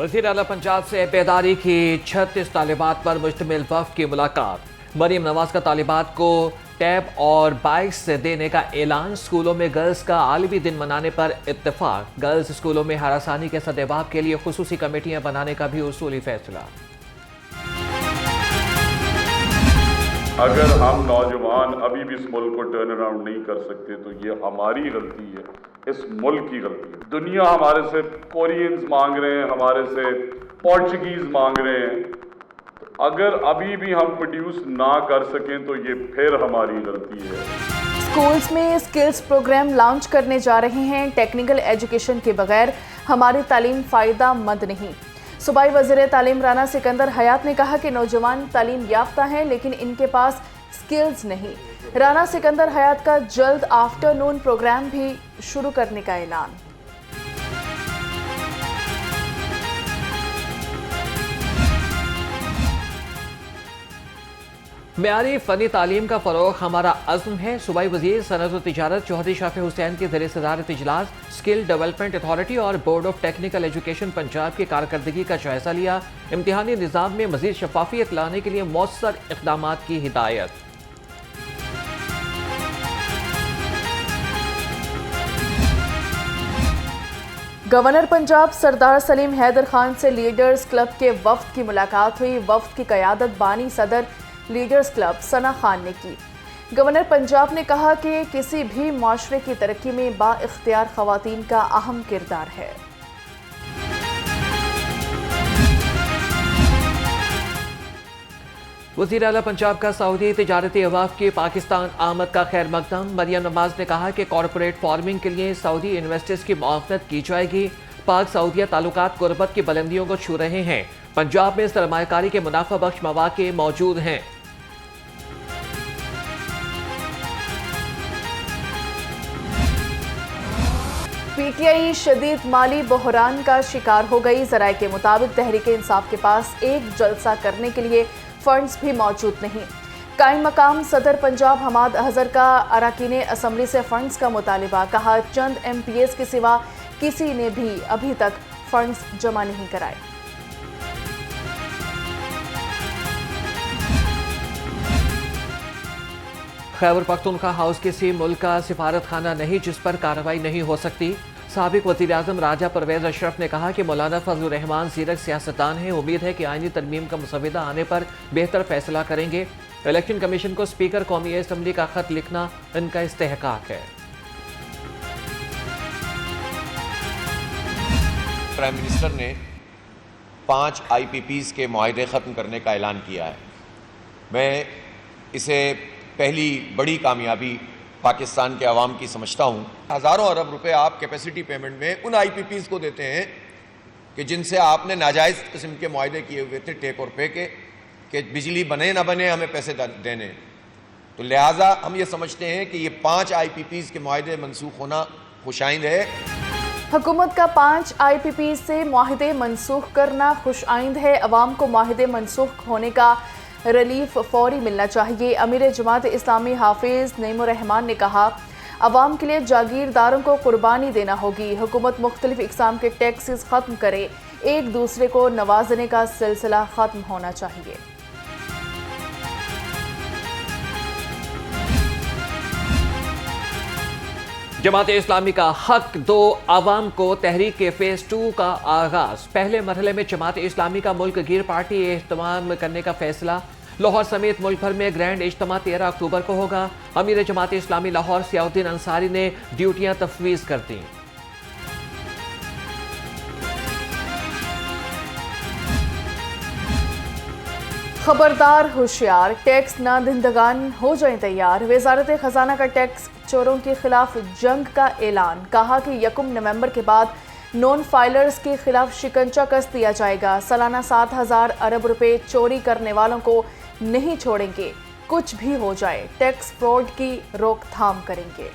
वज़ीर आला पंजाब से बेदारी की 36 तालिबात पर मुश्तमिल वफ़द की मुलाकात। मरीम नवाज का तालिबात को टैब और बाइक्स देने का ऐलान। स्कूलों में गर्ल्स का आलमी दिन मनाने पर इत्तेफाक। गर्ल्स स्कूलों में हरासानी के सद्देबाब के लिए खुसूसी कमेटियां बनाने का भी उसूली फैसला। अगर हम नौजवान अभी भी इस मुल्क को टर्न अराउंड नहीं कर सकते तो ये हमारी गलती है, इस मुल्क की गलती है। दुनिया हमारे से कोरियंस मांग रहे हैं, हमारे से पोर्चुगीज मांग रहे हैं। तो अगर अभी भी हम प्रोड्यूस ना कर सकें तो ये फिर हमारी गलती है। स्कूल्स में स्किल्स प्रोग्राम लॉन्च करने जा रहे हैं। टेक्निकल एजुकेशन के बगैर हमारी तालीम फ़ायदा मंद नहीं। सूबाई वज़ीर तालीम राना सिकंदर हयात ने कहा कि नौजवान तालीम याफ्ता हैं लेकिन इनके पास स्किल्स नहीं। राना सिकंदर हयात का जल्द आफ्टरनून प्रोग्राम भी शुरू करने का ऐलान। मेयारी फ़नी तालीम का फ़रोग़ हमारा अज़्म है। सूबाई वज़ीर सनअत व तिजारत चौधरी शाफी हुसैन के ज़रिए सदारत इजलास स्किल डेवलपमेंट अथॉरिटी और board of technical education Punjab की कारकर्दगी का जायज़ा लिया। इम्तिहानी निज़ाम में मज़ीद शफाफियत लाने के लिए मौसर इक़दाम की हिदायत। गवर्नर पंजाब सरदार सलीम हैदर खान से लीडर्स क्लब के वफ़द की मुलाकात हुई। वफ़द की क़यादत बानी सदर लीडर्स क्लब सना खान ने की। गवर्नर पंजाब ने कहा कि किसी भी माशरे की तरक्की में बाइख्तियार ख़वातीन का अहम किरदार है। वज़ीर आला पंजाब का सऊदी तिजारती अवाफ की पाकिस्तान आमद का खैर मकदम। मरियम नवाज ने कहा कि कॉरपोरेट फार्मिंग के लिए सऊदी इन्वेस्टर्स की मुआवनत की जाएगी। पाक सऊदिया ताल्लुकात गुर्बत की बुलंदियों को छू रहे हैं। पंजाब में सरमायाकारी के मुनाफा बख्श मौके मौजूद हैं। पीटीआई शदीद माली बहरान का शिकार हो गई। ज़राए के मुताबिक तहरीक इंसाफ के पास एक जलसा करने के लिए फंड्स भी मौजूद नहीं। कायम मकाम सदर पंजाब हमाद अजहर का अरकान असम्बली से फंड्स का मुतालिबा। कहा चंद MPs के सिवा किसी ने भी अभी तक फंड्स जमा नहीं कराए। खैबर पख्तूनख्वा हाउस किसी मुल्क का सिफारत खाना नहीं जिस पर कार्रवाई नहीं हो सकती। साबिक वज़ीर आज़म राजा परवेज़ अशरफ ने कहा कि मौलाना फजलुर रहमान ज़ीरक सियासतदान हैं। उम्मीद है कि आईनी तरमीम का मुसविदा आने पर बेहतर फैसला करेंगे। इलेक्शन कमीशन को स्पीकर कौमी असम्बली का खत लिखना इनका इस्तेहकाक है। प्राइम मिनिस्टर ने 5 IPPs के मुआहदे ख़त्म करने का ऐलान किया है। मैं इसे पहली बड़ी कामयाबी पाकिस्तान के अवाम की समझता हूँ। हज़ारों अरब रुपए आप कैपेसिटी पेमेंट में उन IPPs को देते हैं कि जिनसे आपने नाजायज़ किस्म के मुआहदे किए हुए थे टेक और पे के, कि बिजली बने ना बने हमें पैसे देने। तो लिहाजा हम ये समझते हैं कि ये 5 IPPs के मुआहदे मनसूख होना खुशाइंद है। हुकूमत का 5 IPP से मुआहदे मनसूख करना खुशाइंद है। अवाम को मुआहदे मनसूख होने का रिलीफ फौरी मिलना चाहिए। अमीर जमात इस्लामी हाफिज नईमुर रहमान ने कहा अवाम के लिए जागीरदारों को कुर्बानी देना होगी। हुकूमत मुख्तलिफ इकसाम के टैक्सेस ख़त्म करे। एक दूसरे को नवाजने का सिलसिला ख़त्म होना चाहिए। जमात इस्लामी का हक दो आवाम को तहरीक के फेज़ 2 का आगाज। पहले मरहले में जमात इस्लामी का मुल्क गिर पार्टी एहतमाम करने का फैसला। लाहौर समेत मुल्क भर में ग्रैंड इज्तिमा 13 अक्टूबर को होगा। अमीर जमात इस्लामी लाहौर सियाउद्दीन अंसारी ने ड्यूटियां तफवीज़ कर दी। खबरदार होशियार, टैक्स ना दहिंदगान हो जाएं तैयार। वजारत खजाना का टैक्स चोरों के खिलाफ जंग का ऐलान। कहा कि 1 नवंबर के बाद नॉन फाइलर्स के खिलाफ शिकंजा कस दिया जाएगा। सालाना 7,000 अरब रुपए चोरी करने वालों को नहीं छोड़ेंगे। कुछ भी हो जाए टैक्स फ्रॉड की रोकथाम करेंगे।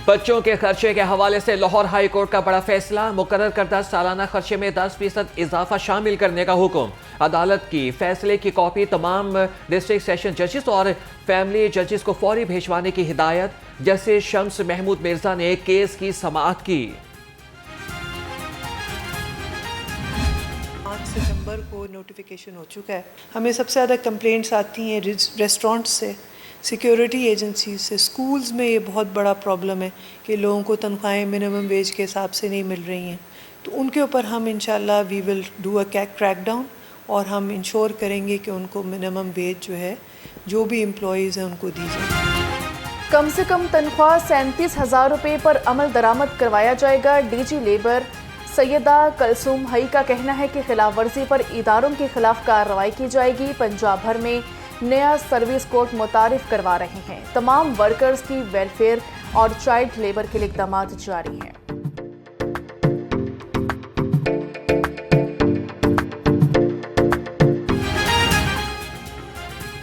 बच्चों के खर्चे के हवाले से लाहौर हाई कोर्ट का बड़ा फैसला। मुकर्रर करदा सालाना खर्चे में 10% इजाफा शामिल करने का हुक्म। अदालत की फैसले की कॉपी तमाम डिस्ट्रिक्ट सेशन जजेस और फैमिली जजेस को फौरी भिजवाने की हिदायत। जस्टिस शम्स महमूद मिर्जा ने केस की समाअत की। 5 सितंबर को नोटिफिकेशन हो चुका है। हमें सबसे ज़्यादा कंप्लेंट्स आती हैं रेस्टोरेंट से, सिक्योरिटी एजेंसी से, स्कूल्स में ये बहुत बड़ा प्रॉब्लम है कि लोगों को तनख्वाहें मिनिमम वेज के हिसाब से नहीं मिल रही हैं। तो उनके ऊपर हम इंशाल्लाह we will do a crack down और हम इंश्योर करेंगे कि उनको मिनिमम वेज जो है जो भी एम्प्लॉयज़ हैं उनको दी जाए। कम से कम तनख्वाह 37,000 रुपये पर अमल दरामद करवाया जाएगा। डीजी लेबर सैयदा कलसूम हई का कहना है कि खिलाफ वर्जी पर इदारों के खिलाफ कार्रवाई की जाएगी। पंजाब भर में नया सर्विस कोड मुतारिफ करवा रहे हैं। तमाम वर्कर्स की वेलफेयर और चाइल्ड लेबर के लिए इक़दाम जारी हैं।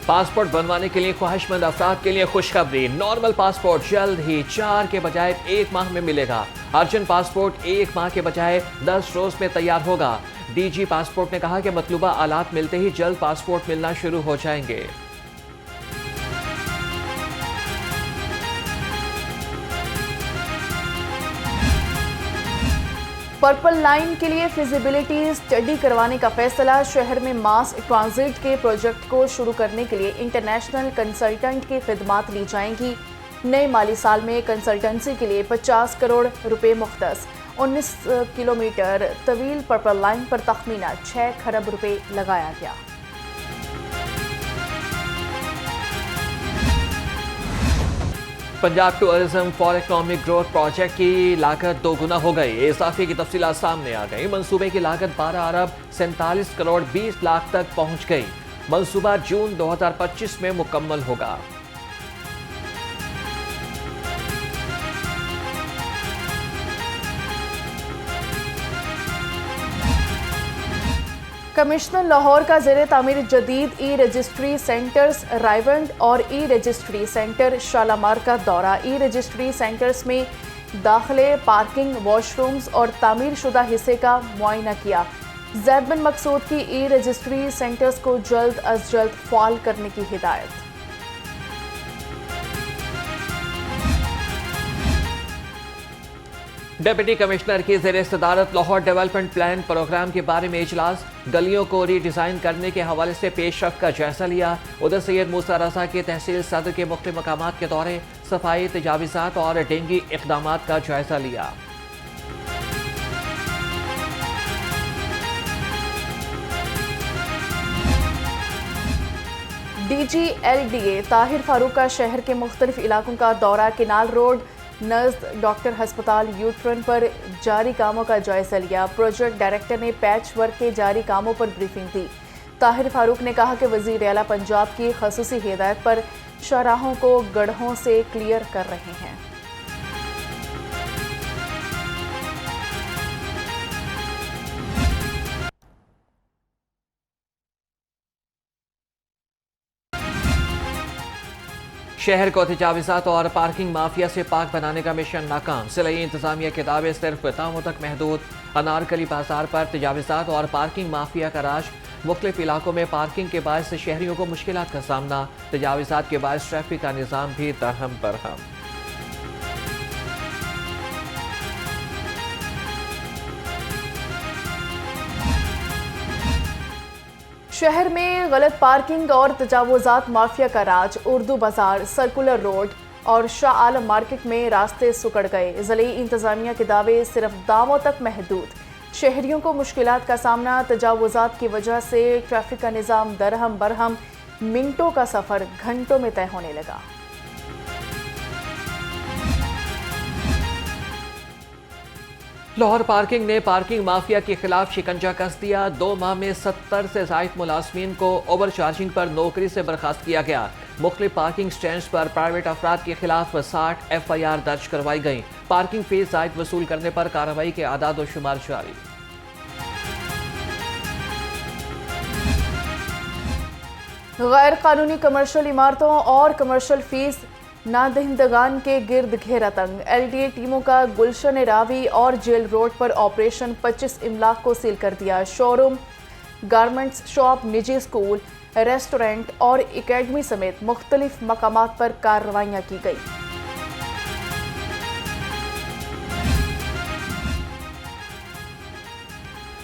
पासपोर्ट बनवाने के लिए ख्वाहिशमंद अफराद के लिए खुशखबरी। नॉर्मल पासपोर्ट जल्द ही 4 के बजाय 1 माह में मिलेगा। अर्जेंट पासपोर्ट 1 माह के बजाय 10 रोज में तैयार होगा। डीजी पासपोर्ट ने कहा कि मतलूबा आलात मिलते ही जल्द पासपोर्ट मिलना शुरू हो जाएंगे। पर्पल लाइन के लिए फिजिबिलिटी स्टडी करवाने का फैसला। शहर में मास ट्रांजिट के प्रोजेक्ट को शुरू करने के लिए इंटरनेशनल कंसल्टेंट की खिदमात ली जाएंगी। नए माली साल में कंसल्टेंसी के लिए 50 करोड़ रुपए मुख्तस। 19 किलोमीटर तवील पर्पल लाइन पर तखमीना 6 खरब रुपए लगाया गया। Punjab tourism for economic growth project की लागत 2 गुना हो गई। इजाफे की तफसीलात सामने आ गई। मंसूबे की लागत 12 अरब 47 करोड़ 20 लाख तक पहुंच गई। मंसूबा जून 2025 में मुकम्मल होगा। कमिश्नर लाहौर का ज़ेरे तामीर जदीद ई रजिस्ट्री सेंटर्स रायवंड और ई रजिस्ट्री सेंटर शालामार का दौरा। ई रजिस्ट्री सेंटर्स में दाखिले, पार्किंग, वॉशरूम्स और तामीर शुदा हिस्से का मुआयना किया। ज़ैद बिन मकसूद की ई रजिस्ट्री सेंटर्स को जल्द अज जल्द फ़ाल करने की हिदायत। डिप्टी कमिश्नर की ज़ेरे सदारत लाहौर डेवलपमेंट प्लान प्रोग्राम के बारे में इजलास। गलियों को रीडिज़ाइन करने के हवाले से पेशरफ्त का जायजा लिया। उधर सैयद मूसा रज़ा के तहसील सदर के मुख्तलिफ मकामात के दौरे, सफाई, तजावीज़ात और डेंगी इक़दामात का जायजा लिया। DGLDA ताहिर फारूक का शहर के मुख्तलिफ इलाकों का दौरा। किनाल रोड नज़द डॉक्टर हस्पताल यूथ फ्रंट पर जारी कामों का जायजा लिया। प्रोजेक्ट डायरेक्टर ने पैच वर्क के जारी कामों पर ब्रीफिंग दी। ताहिर फारूक ने कहा कि वज़ीर आला पंजाब की ख़ुसूसी हिदायत पर शाहराहों को गड्ढों से क्लियर कर रहे हैं। शहर को तजावीज़ात और पार्किंग माफिया से पाक बनाने का मिशन नाकाम। सिलाई इंतजामिया के दावे सिर्फ दावों तक महदूद। अनारकली बाजार पर तजावीज़ात और पार्किंग माफिया का राज। मुख्तलिफ इलाकों में पार्किंग के बायस शहरियों को मुश्किलात का सामना। तजावीज़ात के बायस ट्रैफिक का निज़ाम भी दरहम बरहम। शहर में गलत पार्किंग और तजावुज़ात माफिया का राज। उर्दू बाजार, सर्कुलर रोड और शाह आलम मार्केट में रास्ते सुकड़ गए। ज़िले इंतजामिया के दावे सिर्फ दावों तक महदूद। शहरियों को मुश्किलात का सामना। तजावुज़ात की वजह से ट्रैफिक का निज़ाम दरहम बरहम। मिनटों का सफ़र घंटों में तय होने लगा। लाहौर पार्किंग ने पार्किंग माफिया के खिलाफ शिकंजा कस दिया। 2 माह में 70 से ज़ायद मुलाजमीन को ओवर चार्जिंग पर नौकरी से बर्खास्त किया गया। मुख्तलिफ पार्किंग स्टैंड पर प्राइवेट अफराद के खिलाफ 60 FIR दर्ज करवाई गई। पार्किंग फीस ज़ायद वसूल करने पर कार्रवाई के आदाद व शुमार जारी। गैर कानूनी कमर्शियल इमारतों और कमर्शियल फीस नादहिंदगान के गिर्द घेरा तंग। LDA टीमों का गुलशन रावी और जेल रोड पर ऑपरेशन। 25 इमलाक को सील कर दिया। शोरूम, गारमेंट्स शॉप, निजी स्कूल, रेस्टोरेंट और एकेडमी समेत मुख्तलिफ मकामात पर कार्रवाइयाँ की गई।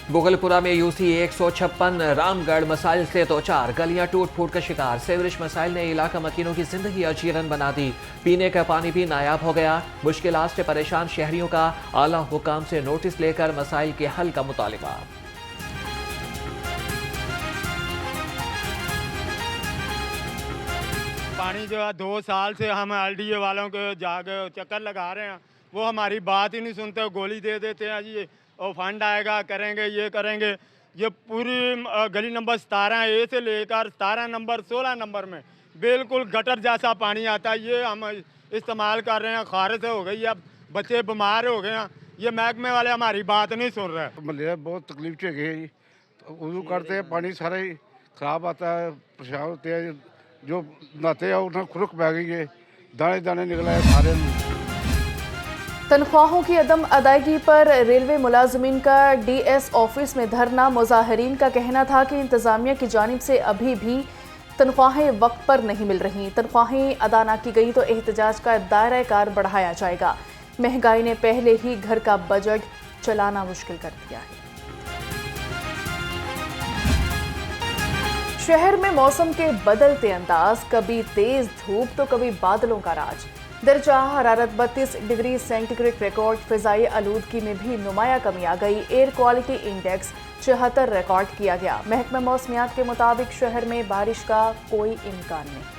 मुगलपुरा में यूसी 156 रामगढ़ मसाइल से दो चार, गलियां टूट फूट का शिकार। सेवरेज मसाइल ने इलाका मकीनों की जिंदगी अजीरन बना दी। पीने का पानी भी नायाब हो गया। मुश्किलात से परेशान शहरियों का आला हुकाम से नोटिस लेकर मसाइल के हल का मुतालिबा। पानी जो है 2 साल से हम LDA वालों के जाके चक्कर लगा रहे हैं, वो हमारी बात ही नहीं सुनते, गोली दे देते हैं जी और फंड आएगा, करेंगे ये करेंगे। ये पूरी गली नंबर 17A से लेकर 17 नंबर 16 नंबर में बिल्कुल गटर जैसा पानी आता है। ये हम इस्तेमाल कर रहे हैं, खारिश हो गई, अब बच्चे बीमार हो गए हैं। ये महकमे वाले हमारी बात नहीं सुन रहे। मतलब बहुत तकलीफ से गए, वजू करते हैं पानी सारा ही खराब आता है, परेशान होते हैं। जो नहाते हैं उन्हें खुरक बह गई है, दाने दाने निकला है सारे। तनख्वाहों की अदम अदायगी पर रेलवे मुलाजमीन का DS ऑफिस में धरना। मुजाहिरीन का कहना था कि इंतजामिया की जानिब से अभी भी तनख्वाहें वक्त पर नहीं मिल रही। तनख्वाहें अदा न की गई तो एहतजाज का दायरा कार बढ़ाया जाएगा। महंगाई ने पहले ही घर का बजट चलाना मुश्किल कर दिया है। शहर में मौसम के बदलते अंदाज, कभी तेज धूप तो कभी बादलों का राज। दर्जा हरारत 32 डिग्री सेंटीग्रेड रिकॉर्ड। फिजाई आलूदगी में भी नुमाया कमी आ गई। एयर क्वालिटी इंडेक्स 74 रिकॉर्ड किया गया। महकमा मौसमियात के मुताबिक शहर में बारिश का कोई इम्कान नहीं।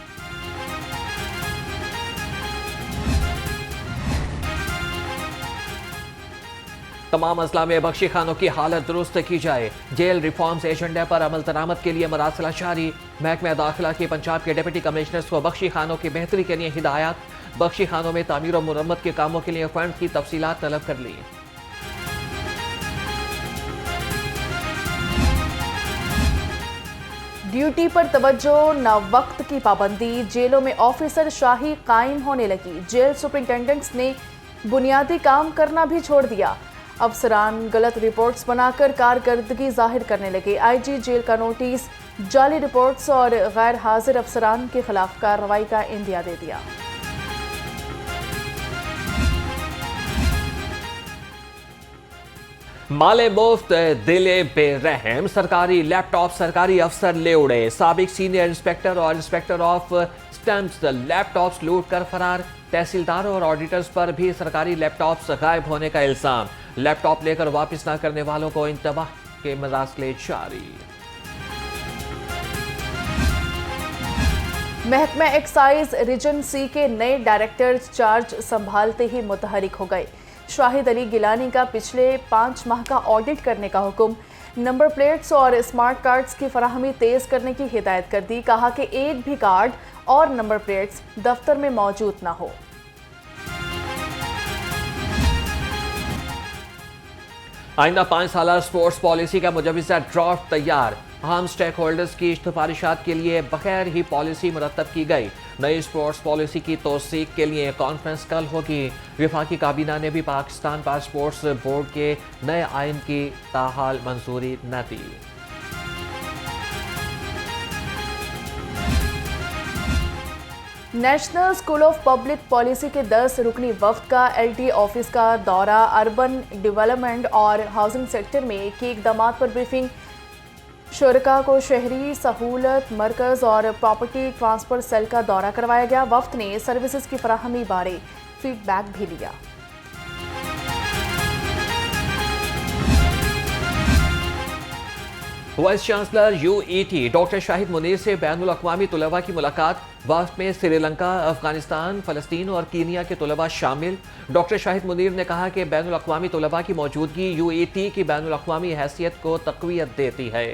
तमाम अजला में बख्शी खानों की हालत दुरुस्त की जाए। जेल रिफॉर्म्स एजेंडे पर अमल दरामद के लिए मरासला जारी। महकमा दाखिला की पंजाब के डिप्टी कमिश्नर्स को बख्शी खानों की बेहतरी के लिए हिदायत। बख्शी खानों में तामीर और मुरम्मत के कामों के लिए फंड की तफसीलात तलब कर ली। ड्यूटी पर तवज्जो न वक्त की पाबंदी। जेलों में ऑफिसर शाही कायम होने लगी। जेल सुपरिंटेंडेंट्स ने बुनियादी काम करना भी छोड़ दिया। अफसरान गलत रिपोर्ट्स बनाकर कारकर्दगी जाहिर करने लगे। IG जेल का नोटिस, जाली रिपोर्ट्स और गैर हाजिर अफसरान के खिलाफ कार्रवाई का इंदिया दे दिया। माले मुफ्त दिले बेरहम। सरकारी लैपटॉप सरकारी अफसर ले उड़े। साबिक सीनियर इंस्पेक्टर और इंस्पेक्टर ऑफ स्टैम्प्स लैपटॉप्स लूट कर फरार। तहसीलदारों और ऑडिटर्स पर भी सरकारी लैपटॉप्स गायब होने का इल्जाम। लैपटॉप लेकर वापस न करने वालों को इंतबाह के मरासले जारी। महकमा एक्साइज रीजन C के नए डायरेक्टर चार्ज संभालते ही मुतहरिक हो गए। शाहिद अली गिलानी का पिछले 5 माह का ऑडिट करने का हुक्म। नंबर प्लेट्स और स्मार्ट कार्ड्स की फराहमी तेज करने की हिदायत कर दी। कहा कि एक भी कार्ड और नंबर प्लेट्स दफ्तर में मौजूद ना हो। आइंदा 5 साल स्पोर्ट्स पॉलिसी का मुजवजा ड्राफ्ट तैयार। अहम स्टेक होल्डर्स की सिफारिशात के लिए बगैर ही पॉलिसी मुरतब की गई। नई स्पोर्ट्स पॉलिसी की तौसीक के लिए कॉन्फ्रेंस कल होगी। वफाकी काबीना ने भी पाकिस्तान पार स्पोर्ट्स बोर्ड के नए आइन की ताहाल मंजूरी न दी। National school of public policy के 10 रुकनी वफ्द का LD ऑफिस का दौरा। अर्बन डेवलपमेंट और हाउसिंग सेक्टर में की इक़दामात पर ब्रीफिंग। शुरका को शहरी सहूलत मरकज़ और प्रॉपर्टी ट्रांसफर सेल का दौरा करवाया गया। वफ्द ने सर्विसेज की फराहमी बारे फीडबैक भी लिया। Vice chancellor UET doctor Shahid Munir से बैनुल अक़वामी तुलबा की मुलाकात। वफ्द में श्रीलंका, अफगानिस्तान, फ़लस्तीन और कीनिया के तुलबा शामिल। डॉक्टर शाहिद मुनीर ने कहा कि बैनुल अक़वामी तुलबा की मौजूदगी UET की बैनुल अक़वामी हैसियत को तक़वियत देती है।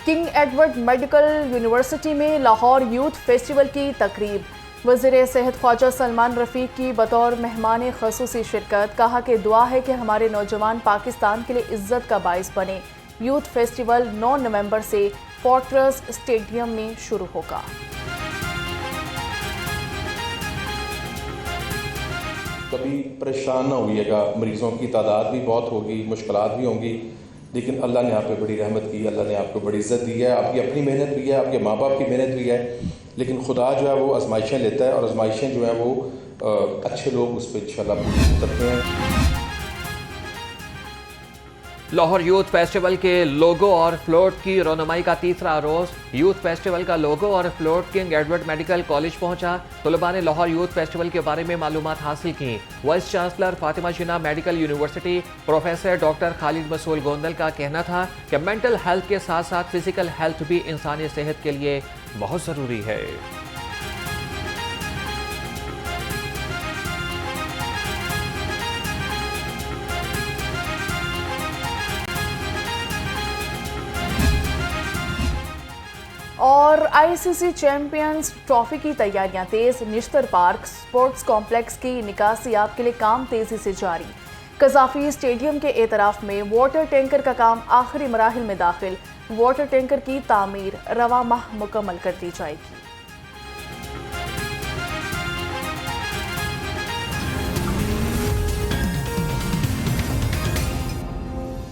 किंग एडवर्ड मेडिकल यूनिवर्सिटी में लाहौर यूथ फेस्टिवल की तकरीब। वज़ीर सेहत ख्वाजा सलमान रफ़ीक की बतौर मेहमान ख़ुसूसी शिरकत। कहा कि दुआ है कि हमारे नौजवान पाकिस्तान के लिए इज्जत का बाइस बने। यूथ फेस्टिवल 9 नवंबर से फोर्ट्रेस स्टेडियम में शुरू होगा। कभी परेशान ना होइएगा, मरीज़ों की तादाद भी बहुत होगी, मुश्किलात भी होंगी, लेकिन अल्लाह ने आप पे बड़ी रहमत की, अल्लाह ने आपको बड़ी इज़्ज़त दी है। आपकी अपनी मेहनत भी है, आपके माँ बाप की मेहनत भी है, लेकिन खुदा जो है वो आजमाइशें लेता है और आजमाइशें जो है वो अच्छे लोग उस पर इंशाल्लाह पूरी करते हैं। लाहौर यूथ फेस्टिवल के लोगो और फ्लोट की रौनमाई का तीसरा रोज यूथ फेस्टिवल का लोगो और float king Edward medical college पहुंचा। तलबा ने लाहौर यूथ फेस्टिवल के बारे में मालूमात हासिल की। Vice chancellor Fatima Jinnah medical university professor doctor Khalid Masood Gondal का कहना था कि मेंटल हेल्थ के साथ साथ फिजिकल हेल्थ भी इंसानी सेहत के लिए बहुत ज़रूरी है। और आईसीसी चैंपियंस ट्रॉफी की तैयारियां तेज। निश्तर पार्क स्पोर्ट्स कॉम्प्लेक्स की निकासियात के लिए काम तेजी से जारी। कजाफी स्टेडियम के एतराफ में वाटर टैंकर का काम आखिरी मराहिल में दाखिल। वाटर टैंकर की तामीर रवा माह मुकम्मल कर दी जाएगी।